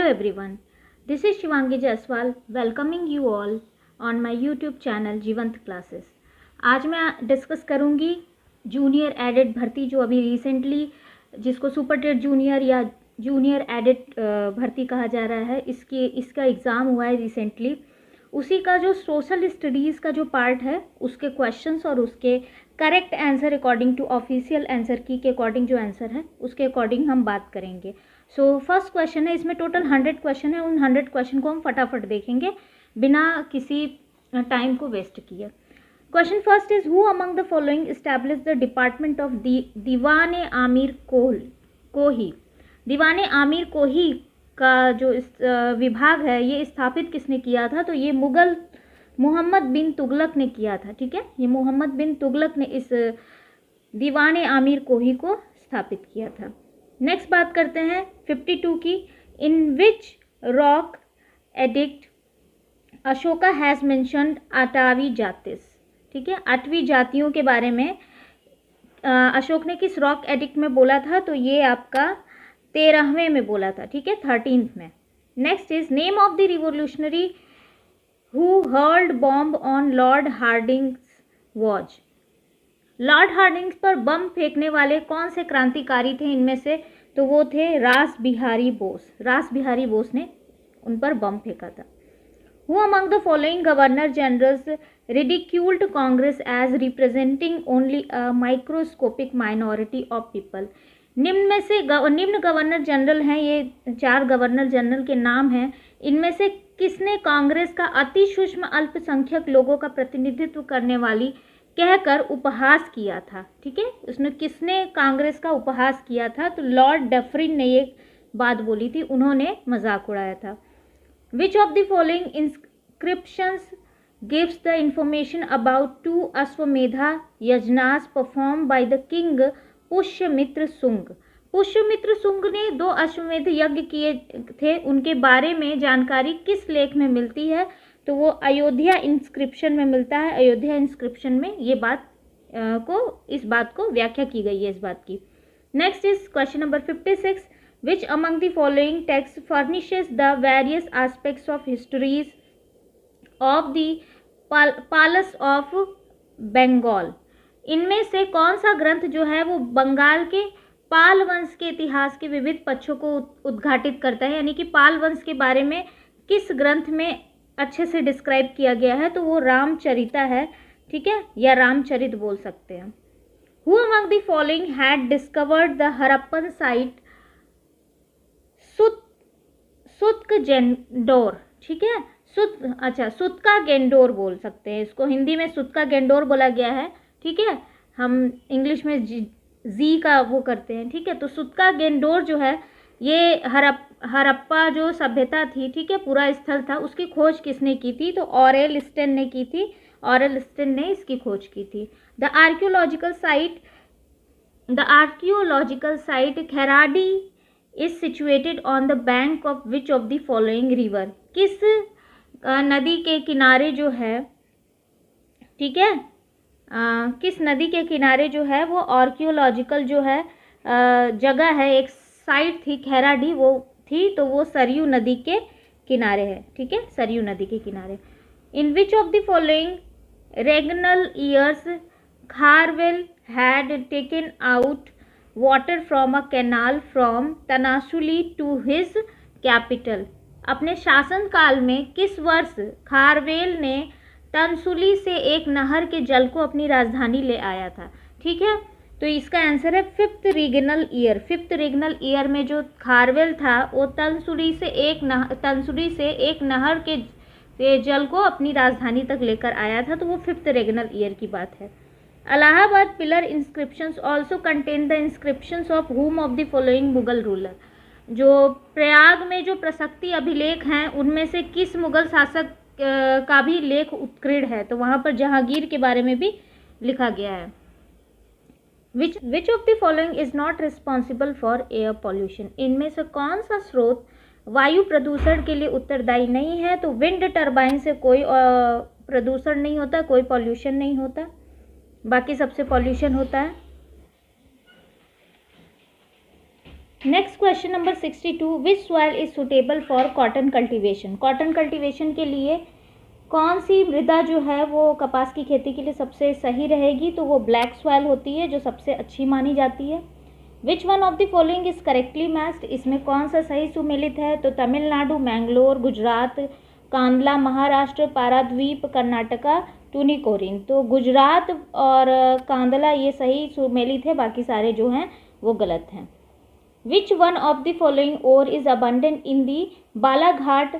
everyone, this is Shivangi Jaiswal welcoming you all on my YouTube channel जीवंत classes. आज मैं discuss करूंगी junior added भर्ती जो अभी रिसेंटली जिसको सुपर टेट जूनियर या जूनियर एडेड भर्ती कहा जा रहा है, इसका एग्ज़ाम हुआ है रिसेंटली। उसी का जो सोशल स्टडीज़ का जो पार्ट है उसके क्वेश्चंस और उसके correct answer according to official answer key के अकॉर्डिंग जो आंसर है उसके अकॉर्डिंग हम बात करेंगे। सो फर्स्ट क्वेश्चन है, इसमें टोटल 100 क्वेश्चन है। उन 100 क्वेश्चन को हम फटाफट देखेंगे बिना किसी टाइम को वेस्ट किए। Question first is who among the following establish the department of Diwan Amir Kohi. Diwan Amir कोही का जो विभाग है ये स्थापित किसने किया था? तो ये मुगल मोहम्मद बिन तुगलक ने किया था। ठीक है, ये मोहम्मद बिन तुगलक ने इस दीवान आमिर कोही को स्थापित किया था। नेक्स्ट बात करते हैं 52 की। In which rock edict Ashoka has mentioned 8वीं जातिस। ठीक है, 8वीं जातियों के बारे में अशोक ने किस रॉक एडिक्ट में बोला था? तो ये आपका 13वें में बोला था। ठीक है, 13th में। Next is name of the revolutionary who hurled bomb on Lord Hardinge was. Lord Hardinge पर बम फेंकने वाले कौन से क्रांतिकारी थे इनमें से? तो वो थे रास बिहारी बोस। रास बिहारी बोस ने उन पर बम फेंका था। Who among the following governor generals ridiculed Congress as representing only a microscopic minority of people. निम्न में से निम्न गवर्नर जनरल हैं, ये 4 गवर्नर जनरल के नाम हैं। इनमें से किसने कांग्रेस का अति सूक्ष्म अल्पसंख्यक लोगों का प्रतिनिधित्व करने वाली कहकर उपहास किया था? ठीक है, उसने किसने कांग्रेस का उपहास किया था? तो लॉर्ड डफरिन ने ये बात बोली थी, उन्होंने मजाक उड़ाया था। Which of the following inscriptions gives the information about 2 Ashvamedha yajnas perform by the king Pushyamitra Shunga. Pushyamitra Shunga ने 2 अश्वमेध यज्ञ किए थे, उनके बारे में जानकारी किस लेख में मिलती है? तो वो अयोध्या इंस्क्रिप्शन में मिलता है। अयोध्या इंस्क्रिप्शन में ये इस बात को व्याख्या की गई है इस बात की। Next is question number 56। Which among the following text furnishes the various aspects of histories of the Palas of Bengal. इनमें से कौन सा ग्रंथ जो है वो बंगाल के पाल वंश के इतिहास के विविध पक्षों को उद्घाटित करता है? यानी कि पाल वंश के बारे में किस ग्रंथ में अच्छे से डिस्क्राइब किया गया है? तो वो रामचरिता है। ठीक है, या रामचरित बोल सकते हैं। Who among the following had discovered the Harappan site? Sutkagendor. ठीक है, सुतका गेंडोर बोल सकते हैं इसको, हिंदी में सुतका गेंडोर बोला गया है। ठीक है, हम इंग्लिश में जी का वो करते हैं। ठीक है, तो सुतका गेंडोर जो है ये हड़प्पा जो सभ्यता थी, ठीक है, पूरा स्थल था, उसकी खोज किसने की थी? तो ऑरेल स्टेन ने की थी। ऑरेल स्टेन ने इसकी खोज की थी। The archaeological site Kheradi is situated on the bank of which of the following river. किस नदी के किनारे जो है, ठीक है, किस नदी के किनारे जो है वो आर्कियोलॉजिकल जो है जगह है, एक साइट थी खेराडी वो थी, तो वो सरयू नदी के किनारे है। ठीक है, सरयू नदी के किनारे। In which of the following regnal years Kharavela had taken out water from a canal from Tanasuli to his capital. अपने शासनकाल में किस वर्ष खारवेल ने तनसुली से एक नहर के जल को अपनी राजधानी ले आया था? ठीक है, तो इसका आंसर है 5th रीगनल ईयर। 5th रीगनल ईयर में जो खारवेल था वो तनसुली से एक नहर के जल को अपनी राजधानी तक लेकर आया था, तो वो 5th रीगनल ईयर की बात है। Allahabad pillar inscriptions also contain the inscriptions of हुम of the following Mughal ruler. जो प्रयाग में जो प्रशस्ति अभिलेख हैं उनमें से किस मुगल शासक का भी लेख उत्कीर्ण है? तो वहाँ पर जहांगीर के बारे में भी लिखा गया है। Which of the following is not responsible for air pollution. इनमें से कौन सा स्रोत वायु प्रदूषण के लिए उत्तरदायी नहीं है? तो विंड टरबाइन से कोई प्रदूषण नहीं होता, कोई पॉल्यूशन नहीं होता, बाकी सबसे पॉल्यूशन होता है। Next question number 62, which soil is suitable for cotton cultivation. Cotton cultivation के लिए कौन सी मृदा जो है वो कपास की खेती के लिए सबसे सही रहेगी, तो वो ब्लैक सॉइल होती है जो सबसे अच्छी मानी जाती है। Which one of the following is correctly matched, इसमें कौन सा सही सुमेलित है, तो तमिलनाडु, मैंगलोर, गुजरात, कांदला महाराष्ट्र, पाराद्वीप कर्नाटका, टूनिकोरिन। तो गुजरात और कांदला ये सही सुमेलित है, बाकी सारे जो हैं वो गलत हैं। Which one of the following ore is abundant in the Balaghat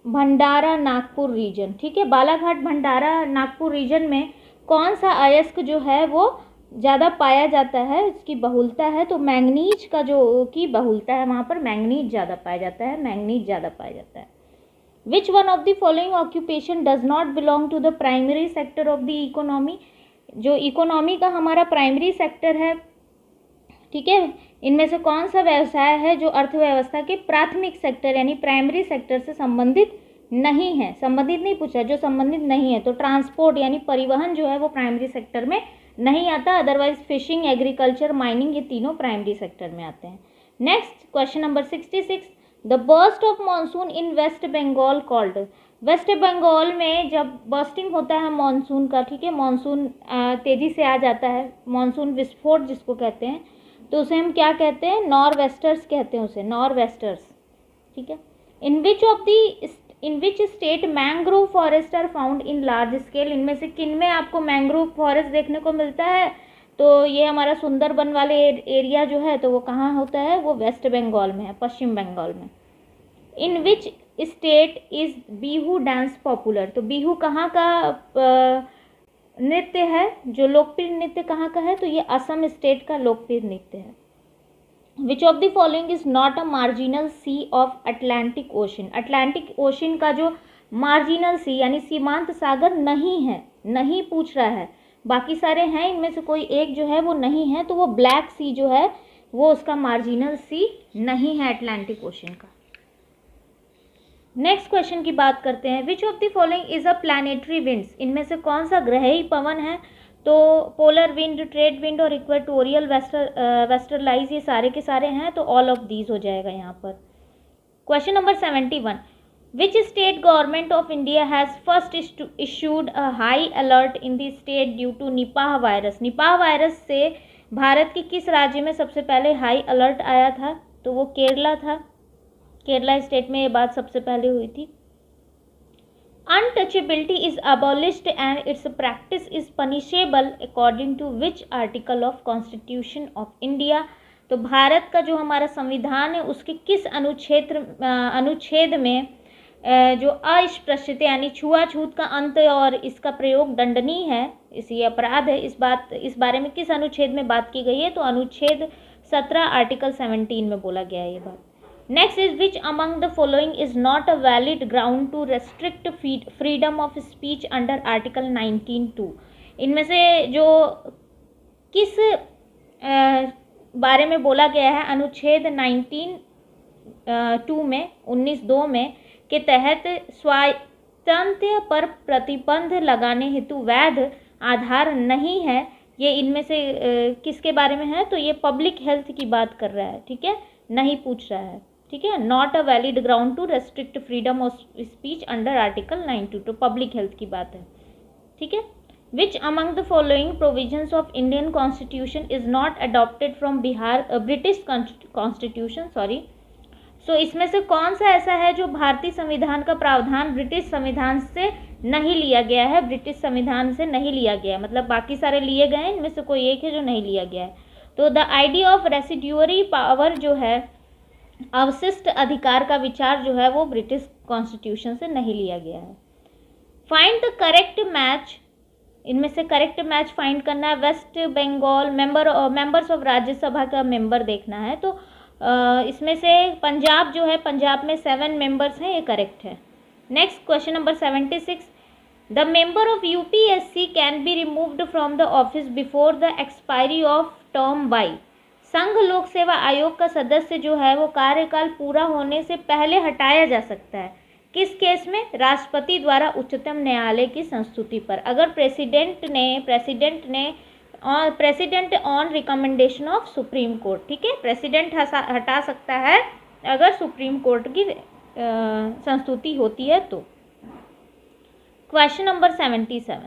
Bhandara Nagpur region. ठीक है, बालाघाट भंडारा नागपुर रीजन में कौन सा अयस्क जो है वो ज़्यादा पाया जाता है, इसकी बहुलता है, तो मैंगनीज का जो की बहुलता है वहाँ पर मैंगनीज ज़्यादा पाया जाता है, मैंगनीज ज़्यादा पाया जाता है। Which one of the following occupation does not belong to the primary sector of the economy. जो इकोनॉमी का हमारा प्राइमरी सेक्टर है, ठीक है, इनमें से कौन सा व्यवसाय है जो अर्थव्यवस्था के प्राथमिक सेक्टर यानी प्राइमरी सेक्टर से संबंधित नहीं है। संबंधित नहीं पूछा, जो संबंधित नहीं है, तो ट्रांसपोर्ट यानी परिवहन जो है वो प्राइमरी सेक्टर में नहीं आता। अदरवाइज फिशिंग, एग्रीकल्चर, माइनिंग ये तीनों प्राइमरी सेक्टर में आते हैं। Next question number 66, the burst of monsoon in West Bengal called. West Bengal में जब बर्स्टिंग होता है मानसून का, ठीक है, मानसून तेज़ी से आ जाता है, मानसून विस्फोट जिसको कहते हैं, तो उसे हम क्या कहते हैं, नॉर वेस्टर्स कहते हैं उसे, नॉर वेस्टर्स। ठीक है, in which state mangrove forest are found in large scale. इनमें से किन में आपको मैंग्रोव फॉरेस्ट देखने को मिलता है, तो ये हमारा सुंदरबन वाले एरिया जो है तो वो कहाँ होता है, वो वेस्ट बंगाल में है, पश्चिम बंगाल में। In which state is Bihu dance popular. तो बिहू कहाँ का नृत्य है, जो लोकप्रिय नृत्य कहाँ का है, तो ये असम स्टेट का लोकप्रिय नृत्य है। Which of the following is not a marginal sea of Atlantic Ocean. Atlantic Ocean का जो मार्जिनल सी यानी सीमांत सागर नहीं है, नहीं पूछ रहा है, बाकी सारे हैं, इनमें से कोई एक जो है वो नहीं है, तो वो ब्लैक सी जो है वो उसका मार्जिनल सी नहीं है अटलांटिक ओशन का। नेक्स्ट क्वेश्चन की बात करते हैं, which of the following is a planetary winds. इनमें से कौन सा ग्रही पवन है, तो पोलर विंड, ट्रेड विंड और इक्वेटोरियल वेस्टरलाइज ये सारे के सारे हैं, तो ऑल ऑफ दीज हो जाएगा यहाँ पर। Question number 71, which state government of India has first issued a high alert in the state due to Nipah virus. Nipah virus से भारत के किस राज्य में सबसे पहले हाई अलर्ट आया था, तो वो केरला था, केरला स्टेट में ये बात सबसे पहले हुई थी। Untouchability is abolished and its practice is punishable according to which article of constitution of India. तो भारत का जो हमारा संविधान है उसके किस अनुच्छेद में जो अस्पृश्यता यानी छुआछूत का अंत और इसका प्रयोग दंडनीय है, इसी अपराध है, इस बारे में किस अनुच्छेद में बात की गई है, तो अनुच्छेद 17 आर्टिकल 17 में बोला गया है ये बात। Next is which among the following is not a valid ground to restrict freedom of speech under article 19(2). इनमें से जो किस बारे में बोला गया है अनुच्छेद 19(2) में 19(2) में के तहत स्वातंत्र्य पर प्रतिबंध लगाने हेतु वैध आधार नहीं है, ये इनमें से किसके बारे में है, तो ये पब्लिक हेल्थ की बात कर रहा है, ठीक है, नहीं पूछ रहा है, ठीक है, not a valid ground to restrict freedom of speech under article 9(2), तो पब्लिक हेल्थ की बात है, ठीक है। Which among the following provisions of Indian constitution is not adopted from British constitution, so इसमें से कौन सा ऐसा है जो भारतीय संविधान का प्रावधान ब्रिटिश संविधान से नहीं लिया गया है, ब्रिटिश संविधान से नहीं लिया गया है, मतलब बाकी सारे लिए गए हैं, इनमें से कोई एक है जो नहीं लिया गया है। तो द आइडिया ऑफ रेसिड्यूअरी पावर जो है, अवशिष्ट अधिकार का विचार जो है वो ब्रिटिश कॉन्स्टिट्यूशन से नहीं लिया गया है। फाइंड द करेक्ट मैच, इनमें से करेक्ट मैच फाइंड करना है। West Bengal members of Rajya Sabha का मेंबर देखना है, तो इसमें से पंजाब जो है, पंजाब में 7 मेंबर्स हैं, ये करेक्ट है। Next question number 76, the member of UPSC can be removed from the office before the expiry of term by. संघ लोक सेवा आयोग का सदस्य जो है वो कार्यकाल पूरा होने से पहले हटाया जा सकता है, किस केस में, राष्ट्रपति द्वारा उच्चतम न्यायालय की संस्तुति पर। अगर प्रेसिडेंट ने और president on recommendation of supreme court, ठीक है, प्रेसिडेंट हटा सकता है अगर सुप्रीम कोर्ट की संस्तुति होती है तो। Question number 77,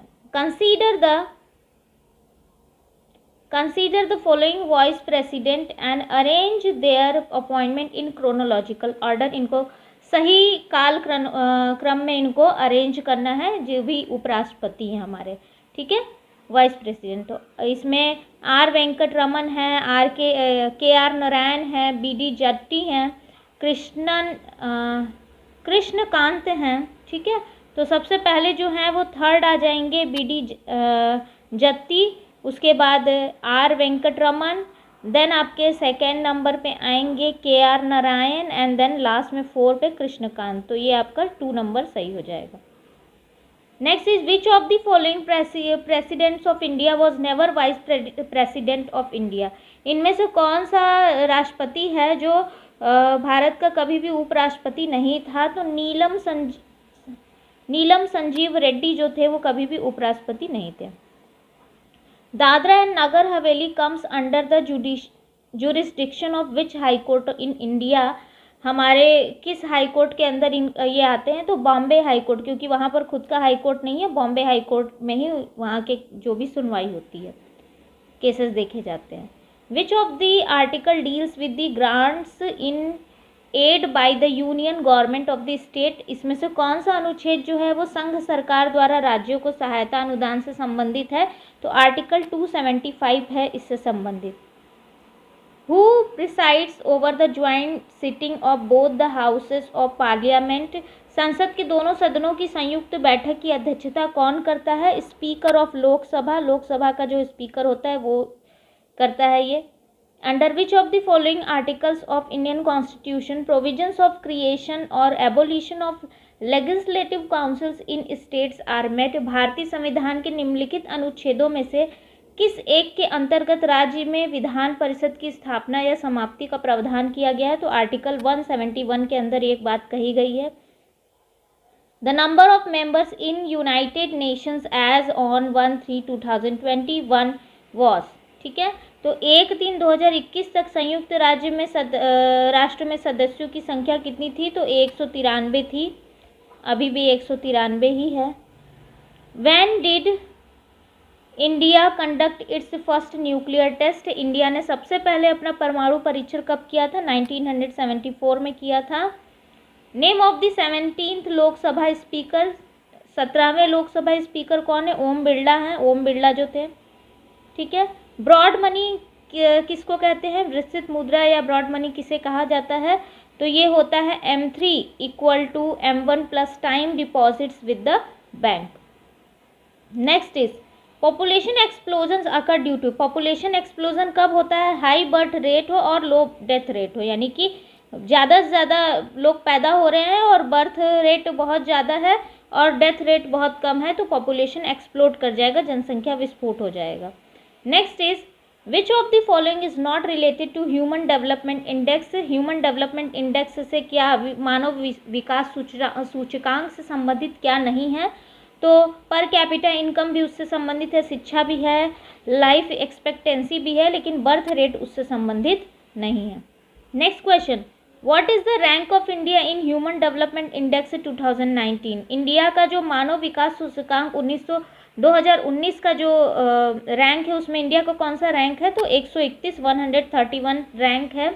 consider the following vice president and arrange their appointment in chronological order। इनको सही काल क्रम में इनको अरेंज करना है, जो भी उपराष्ट्रपति हैं हमारे, ठीक है, वाइस प्रेसिडेंट। तो इसमें आर वेंकट रमन है, के आर नारायण है, BD जट्टी हैं, कृष्णकांत हैं, ठीक है। तो सबसे पहले जो हैं वो थर्ड आ जाएंगे BD जत्ती, उसके बाद आर वेंकट रमन, देन आपके सेकेंड नंबर पे आएंगे KR Narayan and then last में 4 पे कृष्णकांत। तो ये आपका 2 नंबर सही हो जाएगा। Next is which of the following presidents of India was never vice president of India. इनमें से कौन सा राष्ट्रपति है जो भारत का कभी भी उपराष्ट्रपति नहीं था। तो नीलम संजीव रेड्डी जो थे वो कभी भी उपराष्ट्रपति नहीं थे। Dadra and Nagar Haveli comes under the jurisdiction of which high court in India. हमारे किस हाई कोर्ट के अंदर ये आते हैं। तो बॉम्बे हाई कोर्ट, क्योंकि वहाँ पर खुद का हाई कोर्ट नहीं है, बॉम्बे हाई कोर्ट में ही वहाँ के जो भी सुनवाई होती है, केसेस देखे जाते हैं। Which of the article deals with the grants in aid by the union government of the state. इसमें से कौन सा अनुच्छेद जो है वो संघ सरकार द्वारा राज्यों को सहायता अनुदान से संबंधित है। तो आर्टिकल 275 है इससे संबंधित। Who presides over the joint sitting of both the houses of parliament. संसद के दोनों सदनों की संयुक्त बैठक की अध्यक्षता कौन करता है। स्पीकर ऑफ लोकसभा, लोकसभा का जो स्पीकर होता है वो करता है ये। Under which of the following articles of Indian constitution provisions of creation और abolition of legislative councils in states are met. भारतीय संविधान के निम्नलिखित अनुच्छेदों में से किस एक के अंतर्गत राज्य में विधान परिषद की स्थापना या समाप्ति का प्रावधान किया गया है। तो आर्टिकल 171 के अंदर एक बात कही गई है। The number of members in United Nations as on 1/3/2021 was, ठीक है। तो 1/3/2021 तक संयुक्त राज्य में राष्ट्र में सदस्यों की संख्या कितनी थी। तो 193 थी, अभी भी 193 ही है। When did India conduct its first nuclear test. India ने सबसे पहले अपना परमाणु परीक्षण कब किया था। 1974 में किया था। Name of the 17th Lok Sabha speaker. 17वें लोकसभा स्पीकर कौन है। ओम बिरला हैं, ओम बिरला जो थे, ठीक है। ब्रॉड मनी किसको कहते हैं। विस्तृत मुद्रा या ब्रॉड मनी किसे कहा जाता है। तो ये होता है M3 = M1 + time deposits with the bank. Next is population explosion occur due to. Population explosion कब होता है। हाई बर्थ रेट हो और लो डेथ रेट हो, यानी कि ज़्यादा से ज़्यादा लोग पैदा हो रहे हैं और बर्थ रेट बहुत ज़्यादा है और डेथ रेट बहुत कम है, तो पॉपुलेशन एक्सप्लोड कर जाएगा, जनसंख्या विस्फोट हो जाएगा। Next is which of the following is not related to human development index. Human development index से क्या, मानव विकास सूचकांक से संबंधित क्या नहीं है। तो पर कैपिटा इनकम भी उससे संबंधित है, शिक्षा भी है, लाइफ एक्सपेक्टेंसी भी है, लेकिन बर्थ रेट उससे संबंधित नहीं है। Next question, what is the rank of India in human development index 2019। India का जो मानव विकास सूचकांक 2019 का जो रैंक है उसमें इंडिया का कौन सा रैंक है। तो 131 रैंक है,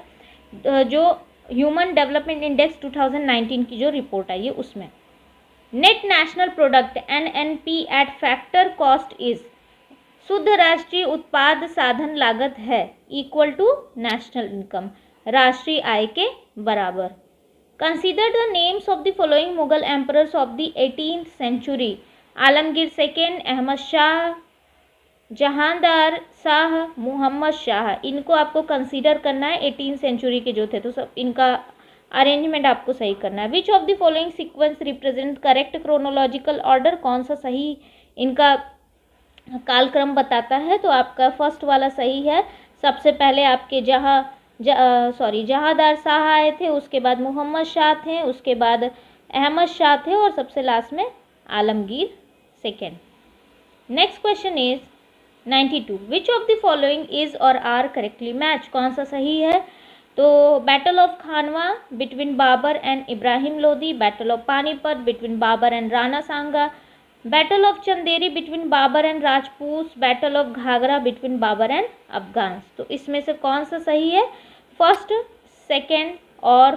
जो ह्यूमन डेवलपमेंट इंडेक्स 2019 की जो रिपोर्ट आई है उसमें। Net national product NNP eight factor cost is. शुद्ध राष्ट्रीय उत्पाद साधन लागत है = नेशनल इनकम, राष्ट्रीय आय के बराबर। Consider the names of the following Mughal emperors of the 18th century. Alamgir second, Ahmad Shah, Jahandar Shah, Mohammad Shah. इनको आपको कंसीडर करना है, 18th सेंचुरी के जो थे, तो सब इनका अरेंजमेंट आपको सही करना है। Which of the following sequence represent correct chronological order. कौन सा सही इनका कालक्रम बताता है। तो आपका फर्स्ट वाला सही है। सबसे पहले आपके जहांदार शाह आए थे, उसके बाद मोहम्मद शाह थे, उसके बाद अहमद शाह थे और सबसे लास्ट में Alamgir second. Next question is 92. Which of the following is or are correctly match, कौन सा सही है? तो battle of Khanwa between Babur and Ibrahim Lodi, battle of Panipat between Babur and Rana Sanga, battle of Chanderi between Babur and Rajput, battle of Ghaghra between Babur and Afghans. तो इसमें से कौन सा सही है? फर्स्ट, सेकेंड और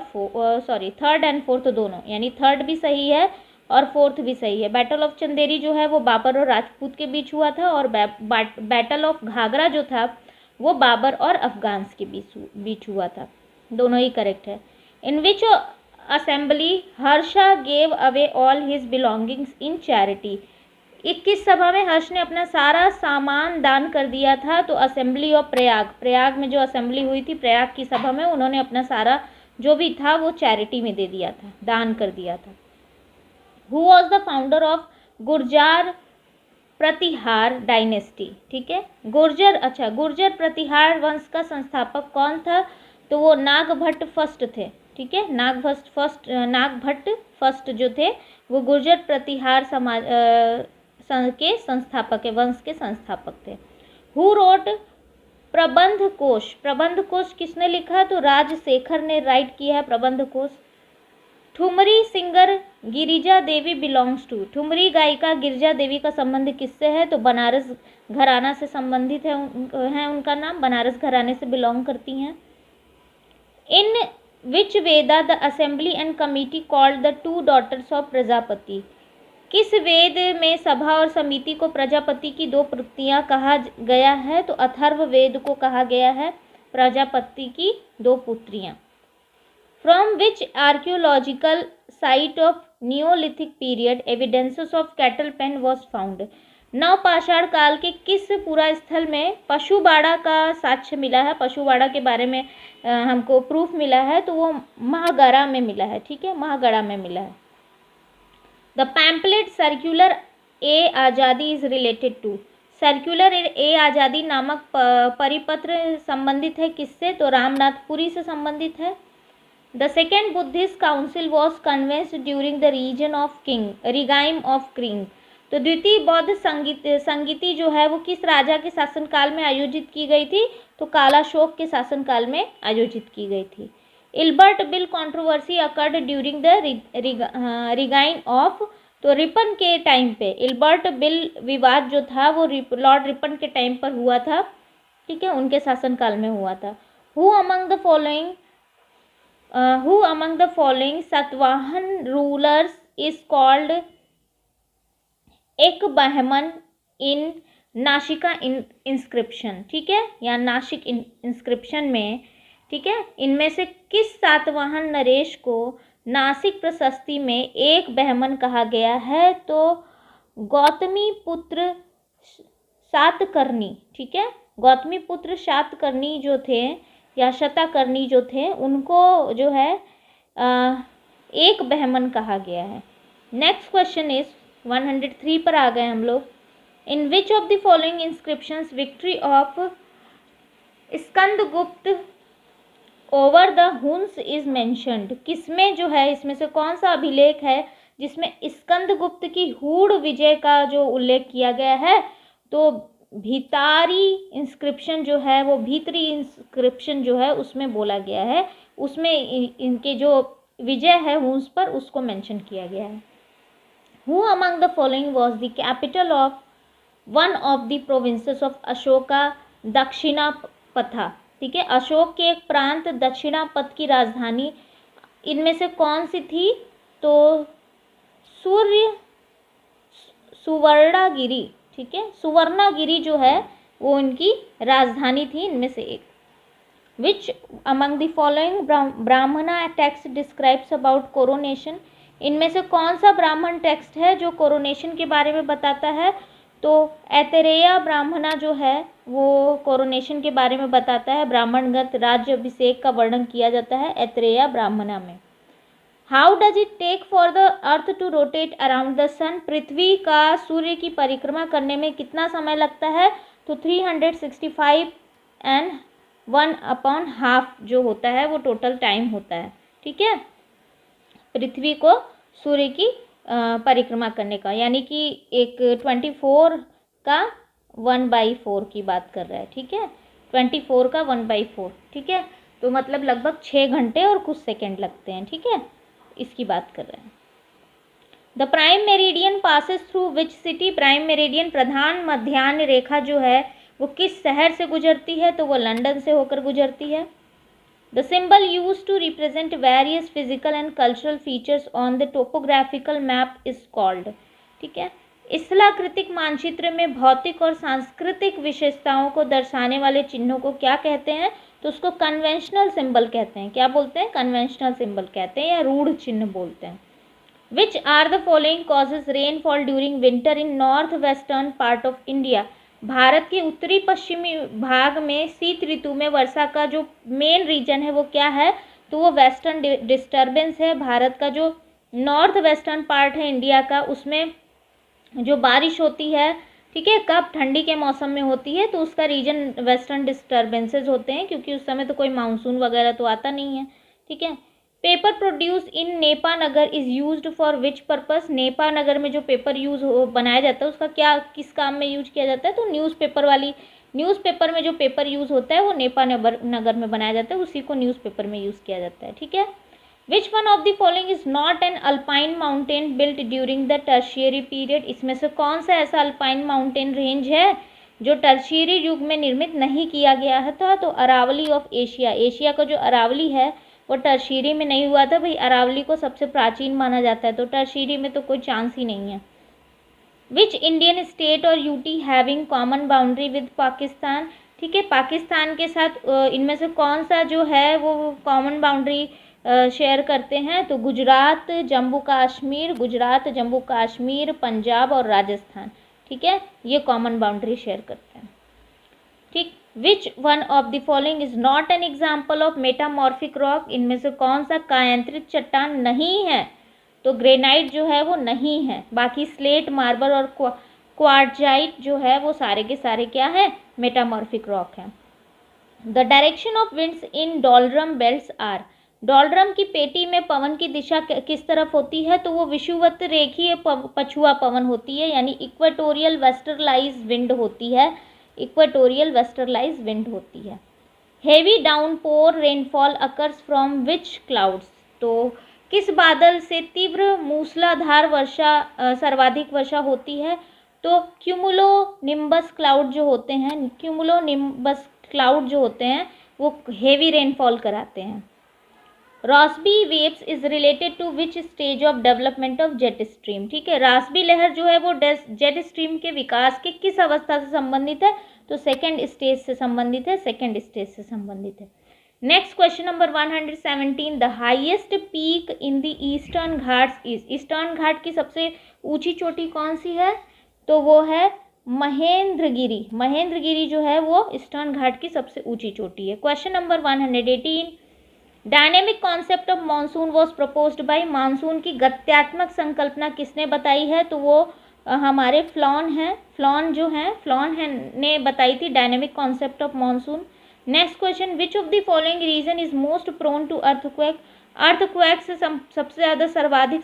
थर्ड एंड फोर्थ दोनों, यानी थर्ड भी सही है और फोर्थ भी सही है। बैटल ऑफ चंदेरी जो है वो बाबर और राजपूत के बीच हुआ था, और बैटल ऑफ घाघरा जो था वो बाबर और अफगान्स के बीच हुआ था। दोनों ही करेक्ट है। In which assembly Harsha gave away all his belongings in charity, 21 सभा में हर्ष ने अपना सारा सामान दान कर दिया था? तो असेंबली ऑफ प्रयाग, प्रयाग में जो असेंबली हुई थी प्रयाग की सभा में, उन्होंने अपना सारा जो भी था वो चैरिटी में दे दिया था, दान कर दिया था। Who was the founder of Gurjara Pratihara dynasty, ठीक है, गुर्जर प्रतिहार वंश का संस्थापक कौन था? तो वो नागभट्ट फर्स्ट थे, ठीक है, नागभट्ट फर्स्ट जो थे वो गुर्जर प्रतिहार समाज के संस्थापक है, वंश के संस्थापक थे। हु रोट प्रबंध कोश किसने लिखा? तो राजशेखर ने राइट किया है प्रबंध कोश। Thumri singer Girija Devi belongs to, ठुमरी गायिका गिरिजा देवी का संबंध किससे है? तो बनारस घराना से संबंधित है उनका नाम, बनारस घराने से बिलोंग करती हैं। In which Veda the assembly and committee called the two daughters of Prajapati, किस वेद में सभा और समिति को प्रजापति की दो पुत्रियां कहा गया है? तो अथर्व वेद को कहा गया है प्रजापति की दो पुत्रियां। From which archaeological site of neolithic period evidences of cattle pen was found, नवपाषाण काल के किस पूरा स्थल में पशुबाड़ा का साक्ष्य मिला है? पशुबाड़ा के बारे में हमको प्रूफ मिला है, तो वो महागढ़ा में मिला है, ठीक है, महागढ़ा में मिला है। द पैम्पलेट सर्कुलर ए आज़ादी इज रिलेटेड टू, सर्कुलर ए आज़ादी नामक परिपत्र संबंधित है किससे? तो रामनाथपुरी से संबंधित है। The second Buddhist council was convened during the region of regime of king, तो द्वितीय बौद्ध संगीति जो है वो किस राजा के शासनकाल में आयोजित की गई थी? तो कालाशोक के शासनकाल में आयोजित की गई थी। Ilbert bill controversy occurred during the reign of, तो रिपन के टाइम पे इल्बर्ट बिल विवाद जो था वो लॉर्ड रिपन के टाइम पर हुआ था, ठीक है, उनके शासनकाल में हुआ था। Who among the following Satavahana rulers is called एक बहमन इन नासिका इंस्क्रिप्शन, ठीक है, या नासिक इंस्क्रिप्शन में, ठीक है, इनमें से किस सातवाहन नरेश को नासिक प्रशस्ति में एक बहमन कहा गया है? तो गौतमी पुत्र सातकर्णी, ठीक है, गौतमी पुत्र सातकर्णी जो थे या शताकर्णी जो थे उनको जो है एक बहमन कहा गया है। नेक्स्ट क्वेश्चन इज 103 पर आ गए हम लोग। In which of the following inscriptions victory of Skandagupta over the Huns is mentioned, किसमें जो है इसमें से कौन सा अभिलेख है जिसमें स्कंदगुप्त की हूड़ विजय का जो उल्लेख किया गया है? तो भीतारी इंस्क्रिप्शन जो है वो भीतरी इंस्क्रिप्शन जो है उसमें बोला गया है, उसमें इनके जो विजय है हुन्स पर उसको मेंशन किया गया है। Who among the following was the capital of one of the provinces of Ashoka दक्षिणापथा, ठीक है, अशोक के एक प्रांत दक्षिणापथ की राजधानी इनमें से कौन सी थी? तो सुवर्णागिरी, ठीक है, सुवर्णागिरी जो है वो इनकी राजधानी थी इनमें से एक। Which among the following ब्राह्मणा टेक्स्ट डिस्क्राइब्स अबाउट कोरोनेशन, इनमें से कौन सा ब्राह्मण टेक्स्ट है जो कोरोनेशन के बारे में बताता है? तो ऐतरेय ब्राह्मणा जो है वो कोरोनेशन के बारे में बताता है, ब्राह्मणगत राज्य अभिषेक का वर्णन किया जाता है ऐतरेय ब्राह्मणा में। How does it take for the earth to rotate around the sun, पृथ्वी का सूर्य की परिक्रमा करने में कितना समय लगता है? तो 365 एंड 1/2 जो होता है वो टोटल टाइम होता है, ठीक है, पृथ्वी को सूर्य की परिक्रमा करने का, यानी कि एक 24 का 1/4 की बात कर रहा है, ठीक है। 24 का 1/4, ठीक है। तो मतलब लगभग 6 घंटे और कुछ सेकंड लगते हैं, ठीक है, इसकी बात कर रहे हैं। The prime meridian passes through which city? Prime meridian, प्रधान मध्याह्न रेखा जो है वो किस शहर से गुजरती है? तो वो लंदन से होकर गुजरती है। The symbol use to represent various physical and cultural features on the topographical map is called, ठीक है। स्थलाकृतिक मानचित्र में भौतिक और सांस्कृतिक विशेषताओं को दर्शाने वाले चिन्हों को क्या कहते हैं? तो उसको कन्वेंशनल सिंबल कहते हैं। क्या बोलते हैं? कन्वेंशनल सिंबल कहते हैं या रूढ़ चिन्ह बोलते हैं। Which are the following causes rainfall during winter in north western part of India? Bharat के उत्तरी पश्चिमी भाग में शीत ऋतु में वर्षा का जो मेन रीजन है वो क्या है? तो वो वेस्टर्न डिस्टर्बेंस है। भारत का जो नॉर्थ वेस्टर्न पार्ट है इंडिया का, उसमें जो बारिश होती है, ठीक है, कब? ठंडी के मौसम में होती है, तो उसका रीजन वेस्टर्न डिस्टर्बेंसेज होते हैं, क्योंकि उस समय तो कोई मानसून वगैरह तो आता नहीं है, ठीक है। Paper produce in Nepanagar is used for which purpose? Nepanagar में जो पेपर बनाया जाता है उसका क्या, किस काम में यूज किया जाता है? तो न्यूज़पेपर में जो पेपर यूज होता है वो नेपानगर में बनाया जाता है, उसी को न्यूज़पेपर में यूज किया जाता है, ठीक है। Which one of the following is not an alpine mountain built during the tertiary period? इसमें से कौन सा ऐसा अल्पाइन माउंटेन रेंज है जो टर्शियरी युग में निर्मित नहीं किया गया है? तो अरावली ऑफ एशिया, एशिया का जो अरावली है वो टर्शियरी में नहीं हुआ था। भाई अरावली को सबसे प्राचीन माना जाता है, तो टर्शियरी में तो कोई चांस ही नहीं है। विच इंडियन स्टेट और UT having common boundary with Pakistan? ठीक है, पाकिस्तान के साथ इनमें से कौन सा जो है वो कॉमन बाउंड्री शेयर करते हैं? तो गुजरात, जम्मू कश्मीर, पंजाब और राजस्थान, ठीक है, ये कॉमन बाउंड्री शेयर करते हैं, ठीक। विच one of the following is not an example of metamorphic rock? इनमें से कौन सा कायांतरित चट्टान नहीं है? तो ग्रेनाइट जो है वो नहीं है। बाकी स्लेट, मार्बल और क्वार्टजाइट जो है वो सारे के सारे क्या है? मेटामॉर्फिक रॉक है। The direction of winds in doldrum belts are? Doldrum की पेटी में पवन की दिशा किस तरफ होती है? तो वो विषुवत रेखीय पछुआ पवन होती है, यानी इक्वेटोरियल वेस्टर्लाइज विंड होती है, इक्वेटोरियल वेस्टर्लाइज विंड होती है। Heavy downpour rainfall occurs from which clouds? तो किस बादल से तीव्र मूसलाधार वर्षा, सर्वाधिक वर्षा होती है? तो क्यूमुलो निम्बस क्लाउड जो होते हैं, क्यूमुलो निम्बस क्लाउड जो होते हैं वो हेवी रेनफॉल कराते हैं। Rossby waves is related to which stage of development of jet stream? ठीक है, रॉस्बी लहर जो है वो जेट स्ट्रीम के विकास के किस अवस्था से संबंधित है? तो सेकेंड स्टेज से संबंधित है, सेकेंड स्टेज से संबंधित है। Next question number 117, the highest peak in the Eastern Ghats is? Eastern Ghat की सबसे ऊंची चोटी कौन सी है? तो वो है महेंद्रगिरी। महेंद्रगिरी जो है वो ईस्टर्न घाट की सबसे ऊंची चोटी है। Question number 118, dynamic concept of monsoon was proposed by? Monsoon की गत्यात्मक संकल्पना किसने बताई है? तो वो हमारे फ्लॉन ने बताई थी dynamic concept of monsoon. Next question, which of the following region is most prone to earthquake? Earthquake से सबसे ज़्यादा सर्वाधिक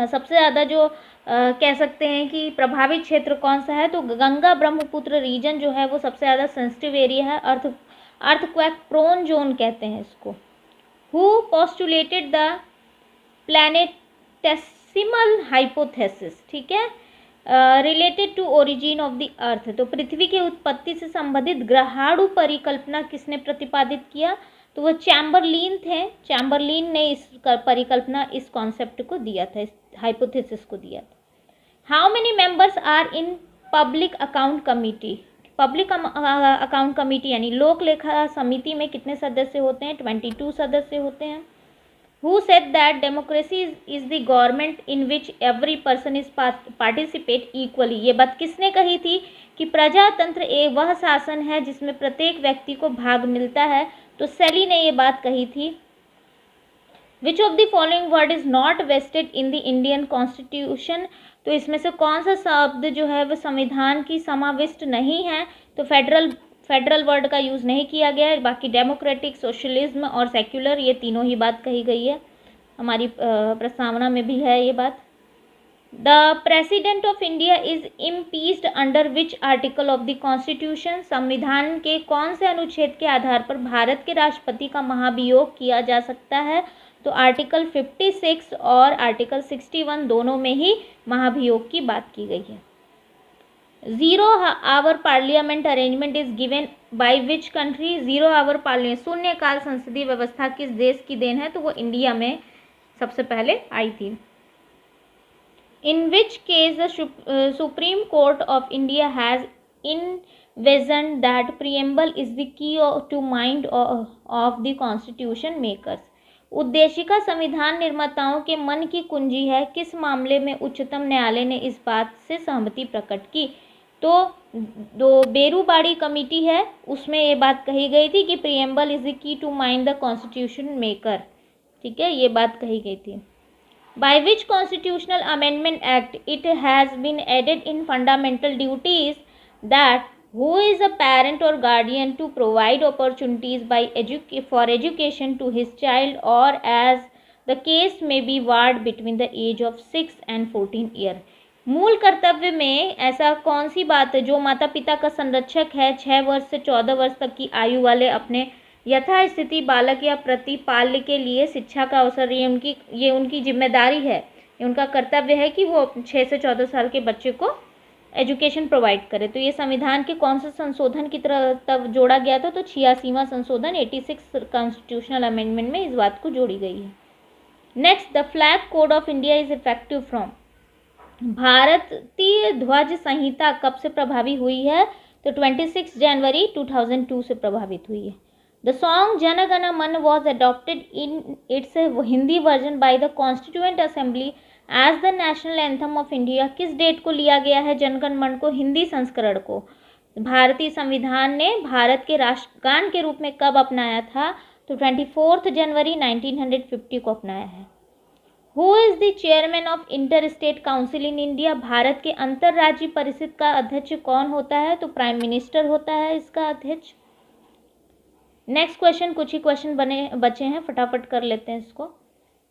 सबसे ज़्यादा जो कह सकते हैं कि प्रभावित क्षेत्र कौन सा है? तो गंगा ब्रह्मपुत्र रीजन जो है वो सबसे ज़्यादा सेंसिटिव एरिया है, अर्थक्वेक प्रोन जोन कहते हैं इसको। Who postulated the planetesimal hypothesis? ठीक है, related to origin of the earth? तो पृथ्वी की उत्पत्ति से संबंधित ग्रहाणु परिकल्पना किसने प्रतिपादित किया? तो वो चैम्बरलिन थे। चैम्बरलिन ने इस परिकल्पना, इस कॉन्सेप्ट को दिया था, इस हाइपोथेसिस को दिया था। How many members are in public account committee? Public account committee यानी लोक लेखा समिति में कितने सदस्य होते हैं? 22 सदस्य होते हैं। Who said that democracy is the government in which every person is participate equally? ये बात किसने कही थी कि प्रजातंत्र एक वह शासन है जिसमें प्रत्येक व्यक्ति को भाग मिलता है? तो सेली ने ये बात कही थी। Which of the following word is not vested in the Indian Constitution? तो इसमें से कौन सा शब्द जो है वो संविधान की समाविष्ट नहीं है? तो फेडरल वर्ड का यूज़ नहीं किया गया है। बाकी डेमोक्रेटिक, सोशलिज्म और सेक्युलर, ये तीनों ही बात कही गई है, हमारी प्रस्तावना में भी है ये बात। The president of India is impeached under which article of the constitution? संविधान के कौन से अनुच्छेद के आधार पर भारत के राष्ट्रपति का महाभियोग किया जा सकता है? तो आर्टिकल 56 और आर्टिकल 61 दोनों में ही महाभियोग की बात की गई है। 0 hour parliament arrangement is given by which country? 0 hour parliament शून्यकाल संसदीय व्यवस्था किस देश की देन है? तो वो इंडिया में सबसे पहले आई थी। In which case the supreme court of India has envisioned that preamble is the key to mind of the constitution makers? उद्देशिका संविधान निर्माताओं के मन की कुंजी है। किस मामले में उच्चतम न्यायालय ने इस बात से सहमति प्रकट की? तो जो बेरूबाड़ी कमेटी है उसमें ये बात कही गई थी कि preamble is the key to mind the constitution maker. ठीक है, ये बात कही गई थी। By which constitutional amendment act it has been added in fundamental duties that who is a parent or guardian to provide opportunities for education to his child, or as the case may be varied between the age of 6 and 14 year? मूल कर्तव्य में ऐसा कौन सी बात है जो माता पिता का संरक्षक है 6 वर्ष से 14 वर्ष तक की आयु वाले अपने यथास्थिति बालक या प्रतिपाल्य के लिए शिक्षा का अवसर, ये उनकी जिम्मेदारी है, ये उनका कर्तव्य है कि वो 6 से 14 साल के बच्चे को एजुकेशन प्रोवाइड करे। तो ये संविधान के कौन से संशोधन की तरह तब जोड़ा गया था? तो 86वां संशोधन 86 कॉन्स्टिट्यूशनल अमेंडमेंट में इस बात को जोड़ी गई है। Next, the flag code of India is effective from? भारतीय ध्वज संहिता कब से प्रभावी हुई है? तो 26 जनवरी 2002 से प्रभावित हुई है। The song Jana Gana Mana was adopted in its Hindi version by the constituent assembly as the national anthem of India? किस डेट को लिया गया है जनगण मन को हिंदी संस्करण को भारतीय संविधान ने भारत के राष्ट्रगान के रूप में कब अपनाया था? तो 24 जनवरी 1950 को अपनाया है। Who is the chairman of inter state council in India? Bharat के अंतर्राज्यीय परिषद का अध्यक्ष कौन होता है? तो प्राइम मिनिस्टर होता है इसका अध्यक्ष। नेक्स्ट क्वेश्चन, कुछ ही क्वेश्चन बचे हैं, फटाफट कर लेते हैं इसको।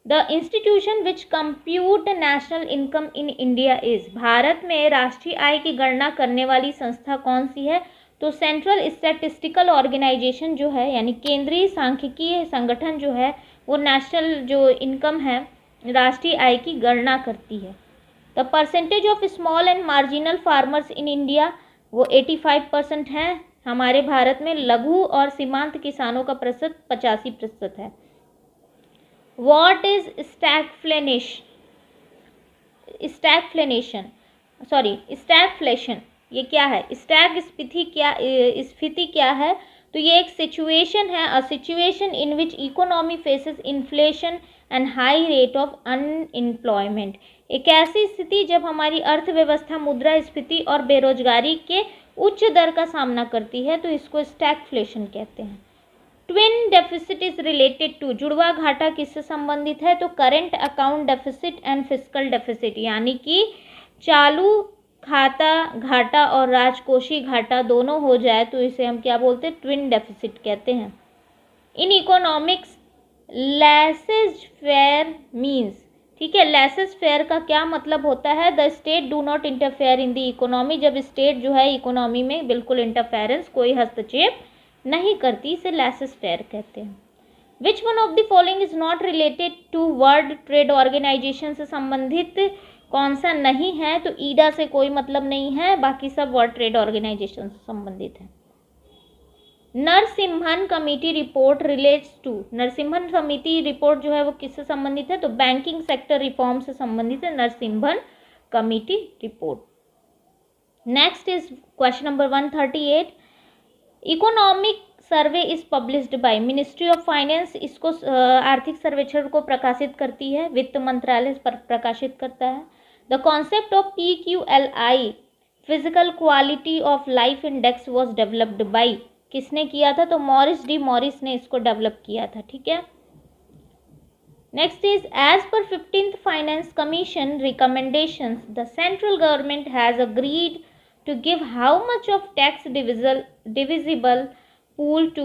The institution which compute national income in India is? Bharat में राष्ट्रीय आय की गणना करने वाली संस्था कौन सी है? तो सेंट्रल स्टैटिस्टिकल ऑर्गेनाइजेशन जो है, यानी केंद्रीय सांख्यिकीय संगठन जो है, वो नेशनल जो इनकम है राष्ट्रीय आय की गणना करती है। The percentage of small and marginal farmers in India, वो 85% हैं हमारे भारत में। लघु और सीमांत किसानों का प्रतिशत 85% है। What is stagflation? ये क्या है? स्फीति क्या है? तो ये एक सिचुएशन है, a situation in which economy faces inflation and high rate of unemployment. एक ऐसी स्थिति जब हमारी अर्थव्यवस्था मुद्रास्फीति और बेरोजगारी के उच्च दर का सामना करती है, तो इसको स्टैगफ्लेशन कहते हैं। Twin deficit is related to? जुड़वा घाटा किससे संबंधित है? तो current account deficit and fiscal deficit, यानी कि चालू खाता घाटा और राजकोषीय घाटा दोनों हो जाए तो इसे हम क्या बोलते हैं? ट्विन डेफिसिट कहते हैं। In economics laces fair means, ठीक है, लेसेज फेयर का क्या मतलब होता है? The state do not interfere in the economy, जब स्टेट जो है इकोनॉमी में बिल्कुल इंटरफेरेंस, कोई हस्तक्षेप नहीं करती, इसे लेसेस फेयर कहते हैं। Which one of the following is not related to world trade organisation से संबंधित कौन सा नहीं है? तो ईडा से कोई मतलब नहीं है, बाकी सब वर्ल्ड ट्रेड ऑर्गेनाइजेशन से संबंधित है। Narasimhan committee report relates to? Narasimhan समिति रिपोर्ट जो है वो किससे संबंधित है? तो बैंकिंग सेक्टर रिफॉर्म से संबंधित है Narasimhan committee report. Next is question number 138। Economic survey is published by ministry of finance, इसको आर्थिक सर्वेक्षण को प्रकाशित करती है, वित्त मंत्रालय पर प्रकाशित करता है। The concept of PQLI physical quality of life index was developed by, किसने किया था? तो मॉरिस डी मॉरिस ने इसको डेवलप किया था। ठीक है, next is as per 15th finance commission recommendations the central government has agreed to give how much of tax divisible pool to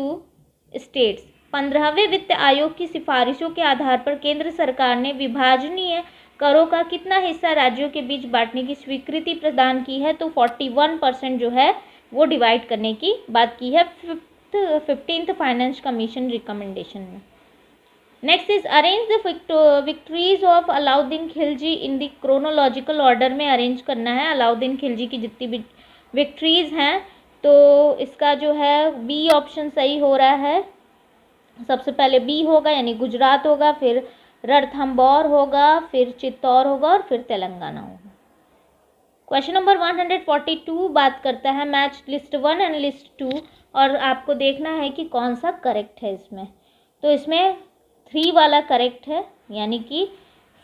states? 15वें वित्त आयोग की सिफारिशों के आधार पर केंद्र सरकार ने विभाजनीय करों का कितना हिस्सा राज्यों के बीच बांटने की स्वीकृति प्रदान की है, तो 41% जो है वो डिवाइड करने की बात की है 15th फाइनेंस कमीशन रिकमेंडेशन में। Next is arrange the victories of Alauddin Khilji in the chronological order में अरेंज करना है अलाउद्दीन खिलजी की जितनी भी विक्ट्रीज हैं। तो इसका जो है बी ऑप्शन सही हो रहा है। सबसे पहले बी होगा यानी गुजरात होगा, फिर रणथंभौर होगा, फिर चित्तौड़ होगा और फिर तेलंगाना होगा। क्वेश्चन नंबर 142 बात करता है मैच लिस्ट 1 एंड लिस्ट 2 और आपको देखना है कि कौन सा करेक्ट है इसमें। तो इसमें 3 वाला करेक्ट है, यानी कि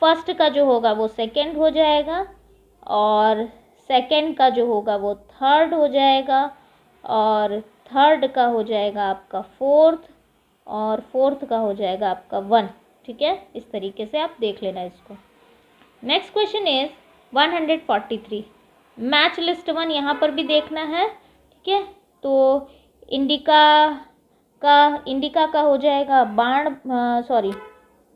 फर्स्ट का जो होगा वो सेकंड हो जाएगा और सेकंड का जो होगा वो थर्ड हो जाएगा और थर्ड का हो जाएगा आपका फोर्थ और फोर्थ का हो जाएगा आपका 1। ठीक है, इस तरीके से आप देख लेना इसको। Next question is 143 match list 1 यहाँ पर भी देखना है। ठीक है, तो इंडिका का हो जाएगा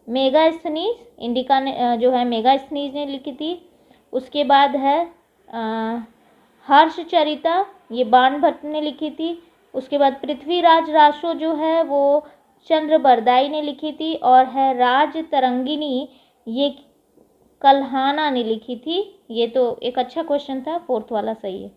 मेगास्थनीज। इंडिका ने जो है मेगास्थनीज ने लिखी थी। उसके बाद है हर्षचरिता, ये बाणभट्ट ने लिखी थी। उसके बाद पृथ्वीराज रासो जो है वो चंद्र बरदाई ने लिखी थी और है राज तरंगिनी, ये कल्हाना ने लिखी थी। ये तो एक अच्छा क्वेश्चन था, फोर्थ वाला सही है।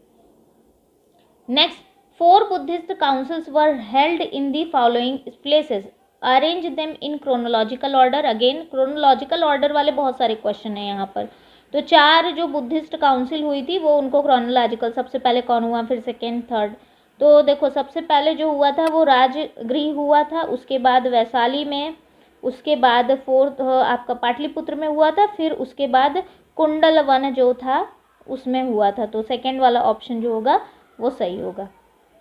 Next 4 Buddhist councils were held in the following places, arrange them in chronological order. Again chronological order वाले बहुत सारे क्वेश्चन हैं यहाँ पर। तो 4 जो बुद्धिस्ट काउंसिल हुई थी वो उनको क्रोनोलॉजिकल, सबसे पहले कौन हुआ, फिर सेकेंड, थर्ड। तो देखो सबसे पहले जो हुआ था वो राजगृह हुआ था, उसके बाद वैशाली में, उसके बाद फोर्थ आपका पाटलिपुत्र में हुआ था, फिर उसके बाद कुंडल वन जो था उसमें हुआ था। तो सेकेंड वाला ऑप्शन जो होगा वो सही होगा।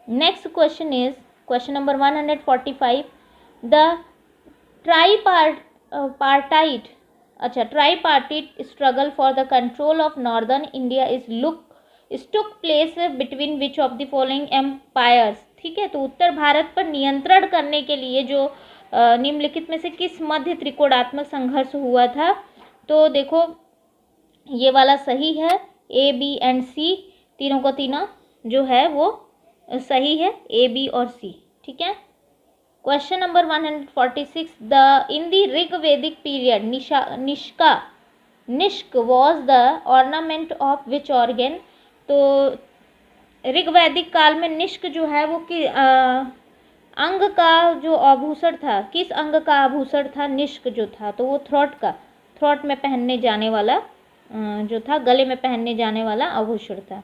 Next question is question number 145 the tripartite struggle for the control of northern India took place between which of the following empires. ठीक है, तो उत्तर भारत पर नियंत्रण करने के लिए जो निम्नलिखित में से किस मध्य त्रिकोणात्मक संघर्ष हुआ था। तो देखो ये वाला सही है, ए बी एंड सी तीनों को तीनों जो है वो सही है, ए बी और सी। ठीक है, question number 146 in the Rigvedic period nishka was the ornament of which organ. तो ऋग्वैदिक काल में निष्क जो है वो अंग का जो आभूषण था, किस अंग का आभूषण था निष्क जो था, तो वो थ्रोट में पहनने जाने वाला जो था, गले में पहनने जाने वाला आभूषण था।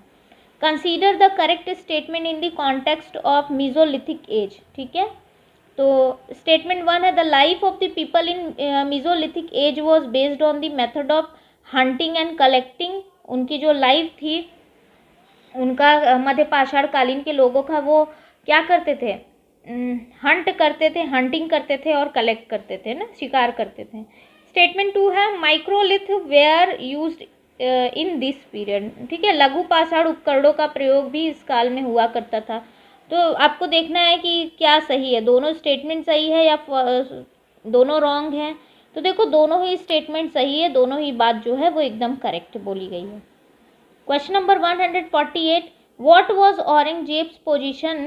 Consider the correct statement in the context of mesolithic age. ठीक है, तो स्टेटमेंट 1 है the life of the people in mesolithic age was based on the method of hunting and collecting. उनकी जो लाइफ थी, उनका मध्य पाषाण कालीन के लोगों का, वो क्या करते थे, हंट करते थे, हंटिंग करते थे और कलेक्ट करते थे ना, शिकार करते थे। स्टेटमेंट 2 है microlith were used in this period. ठीक है, लघु पाषाण उपकरणों का प्रयोग भी इस काल में हुआ करता था। तो आपको देखना है कि क्या सही है, दोनों स्टेटमेंट सही है या दोनों रॉन्ग हैं। तो देखो दोनों ही स्टेटमेंट सही है, दोनों ही बात जो है वो एकदम करेक्ट बोली गई है। Question number 148 what was Aurangzeb's position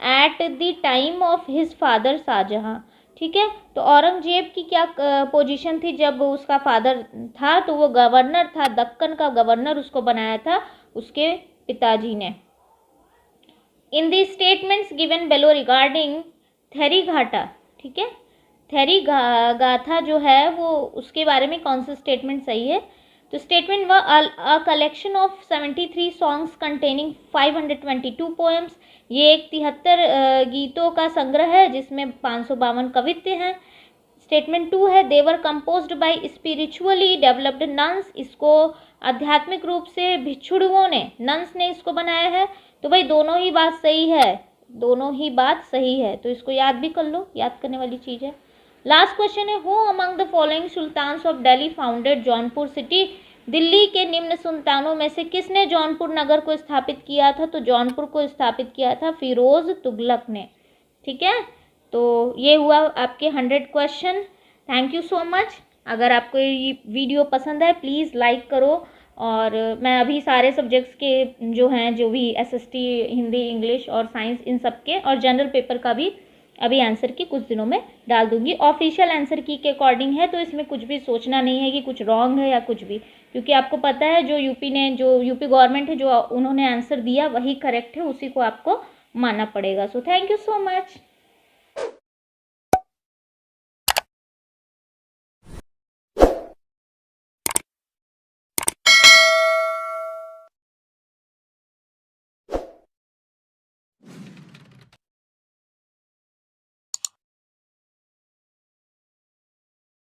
at the time of his father Shahjahan. ठीक है, तो औरंगजेब की क्या पोजीशन थी जब उसका फादर था, तो वो गवर्नर था, दक्कन का गवर्नर उसको बनाया था उसके पिताजी ने। In the statements given below regarding theory घाटा। ठीक है, थेरी गाथा जो है वो उसके बारे में कौन सा स्टेटमेंट सही है। तो स्टेटमेंट व a collection of 73 songs containing 522 poems. ये एक 73 गीतों का संग्रह है जिसमें 552 कवित्व हैं। स्टेटमेंट 2 है they were composed by spiritually developed nuns. इसको आध्यात्मिक रूप से भिक्षुओं ने, नन्स ने इसको बनाया है। तो भाई दोनों ही बात सही है, दोनों ही बात सही है, तो इसको याद भी कर लो, याद करने वाली चीज़ है। लास्ट क्वेश्चन है who among the following sultans of Delhi founded Jaunpur city. Delhi के निम्न सुल्तानों में से किसने जौनपुर नगर को स्थापित किया था। तो जौनपुर को स्थापित किया था फिरोज तुगलक ने। ठीक है, तो ये हुआ आपके 100 question. Thank you so much. अगर आपको ये वीडियो पसंद है प्लीज़ लाइक करो। और मैं अभी सारे सब्जेक्ट्स के जो हैं, जो भी एसएसटी, हिंदी, इंग्लिश और साइंस, इन सब के और जनरल पेपर का भी अभी आंसर की कुछ दिनों में डाल दूंगी। ऑफिशियल आंसर की के अकॉर्डिंग है, तो इसमें कुछ भी सोचना नहीं है कि कुछ रॉन्ग है या कुछ भी, क्योंकि आपको पता है जो यूपी गवर्नमेंट है, जो उन्होंने आंसर दिया वही करेक्ट है, उसी को आपको मानना पड़ेगा। So thank you so much.